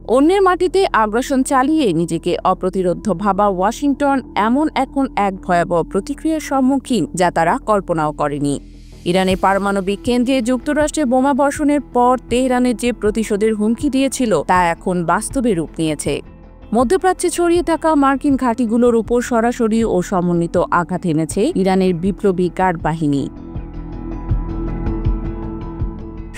অন্যের মাটিতে আগ্রাসন চালিয়ে নিজেকে অপ্রতিরোধ্য ভাবা ওয়াশিংটন এখন এক ভয়াবহ প্রতিক্রিয়ার সম্মুখীন যা তারা কল্পনাও করেনি। ইরানের পারমাণবিক কেন্দ্রে যুক্তরাষ্ট্রের বোমা বর্ষণের পর তেহরানের যে প্রতিশোধের হুমকি দিয়েছিল তা এখন বাস্তবে রূপ নিয়েছে। মধ্যপ্রাচ্যে ছড়িয়ে থাকা মার্কিন ঘাঁটিগুলোর উপর সরাসরি ও সমন্বিত আঘাত এনেছে ইরানের বিপ্লবী গার্ড বাহিনী।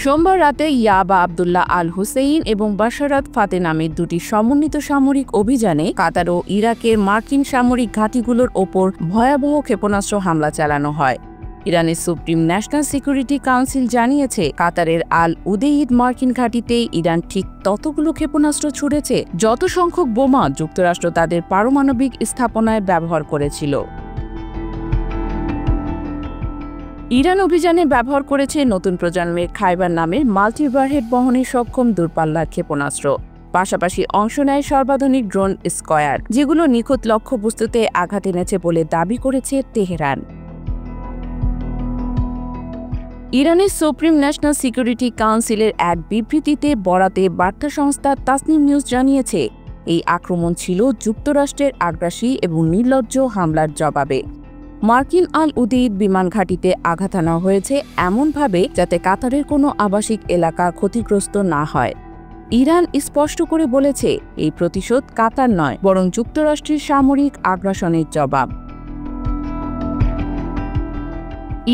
সোমবার রাতে ইয়াবা আবদুল্লাহ আল হুসেইন এবং বাশারাত ফাতে নামের দুটি সমন্বিত সামরিক অভিযানে কাতার ও ইরাকের মার্কিন সামরিক ঘাঁটিগুলোর ওপর ভয়াবহ ক্ষেপণাস্ত্র হামলা চালানো হয়। ইরানের সুপ্রিম ন্যাশনাল সিকিউরিটি কাউন্সিল জানিয়েছে, কাতারের আল উদেইদ মার্কিন ঘাঁটিতে ইরান ঠিক ততগুলো ক্ষেপণাস্ত্র ছুড়েছে যত সংখ্যক বোমা যুক্তরাষ্ট্র তাদের পারমাণবিক স্থাপনায় ব্যবহার করেছিল। ইরান অভিযানে ব্যবহার করেছে নতুন প্রজন্মের খাইবার নামের মাল্টিওয়ারহেড বহনে সক্ষম দূরপাল্লার ক্ষেপণাস্ত্র। পাশাপাশি অংশ নেয় সর্বাধুনিক ড্রোন স্কয়ার, যেগুলো নিখুঁত লক্ষ্যবস্তুতে আঘাত এনেছে বলে দাবি করেছে তেহরান। ইরানের সুপ্রিম ন্যাশনাল সিকিউরিটি কাউন্সিলের এক বিবৃতিতে বরাতে বার্তা সংস্থা তাসনিম নিউজ জানিয়েছে, এই আক্রমণ ছিল যুক্তরাষ্ট্রের আগ্রাসী এবং নির্লজ্জ হামলার জবাবে। মার্কিন আল উদেইদ বিমান ঘাঁটিতে আঘাত আনা হয়েছে এমনভাবে যাতে কাতারের কোনো আবাসিক এলাকা ক্ষতিগ্রস্ত না হয়। ইরান স্পষ্ট করে বলেছে, এই প্রতিশোধ কাতার নয়, বরং যুক্তরাষ্ট্রের সামরিক আগ্রাসনের জবাব।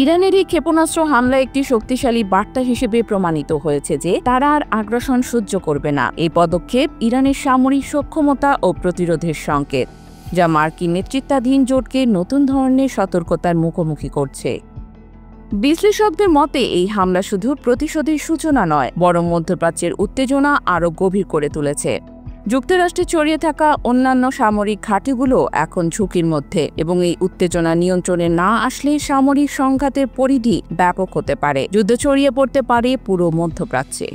ইরানের এই ক্ষেপণাস্ত্র হামলা একটি শক্তিশালী বার্তা হিসেবে প্রমাণিত হয়েছে যে তারা আর আগ্রাসন সহ্য করবে না। এই পদক্ষেপ ইরানের সামরিক সক্ষমতা ও প্রতিরোধের সংকেত, যা মার্কিন নেতৃত্বাধীন জোটকে নতুন ধরনের সতর্কতার মুখোমুখি করছে। বিশ্লেষকদের মতে এই হামলা শুধু প্রতিশোধের সূচনা নয়, বরং মধ্যপ্রাচ্যের উত্তেজনা আরও গভীর করে তুলেছে। যুক্তরাষ্ট্রে ছড়িয়ে থাকা অন্যান্য সামরিক ঘাঁটিগুলো এখন ঝুঁকির মধ্যে, এবং এই উত্তেজনা নিয়ন্ত্রণে না আসলে সামরিক সংঘাতের পরিধি ব্যাপক হতে পারে। যুদ্ধ ছড়িয়ে পড়তে পারে পুরো মধ্যপ্রাচ্যে।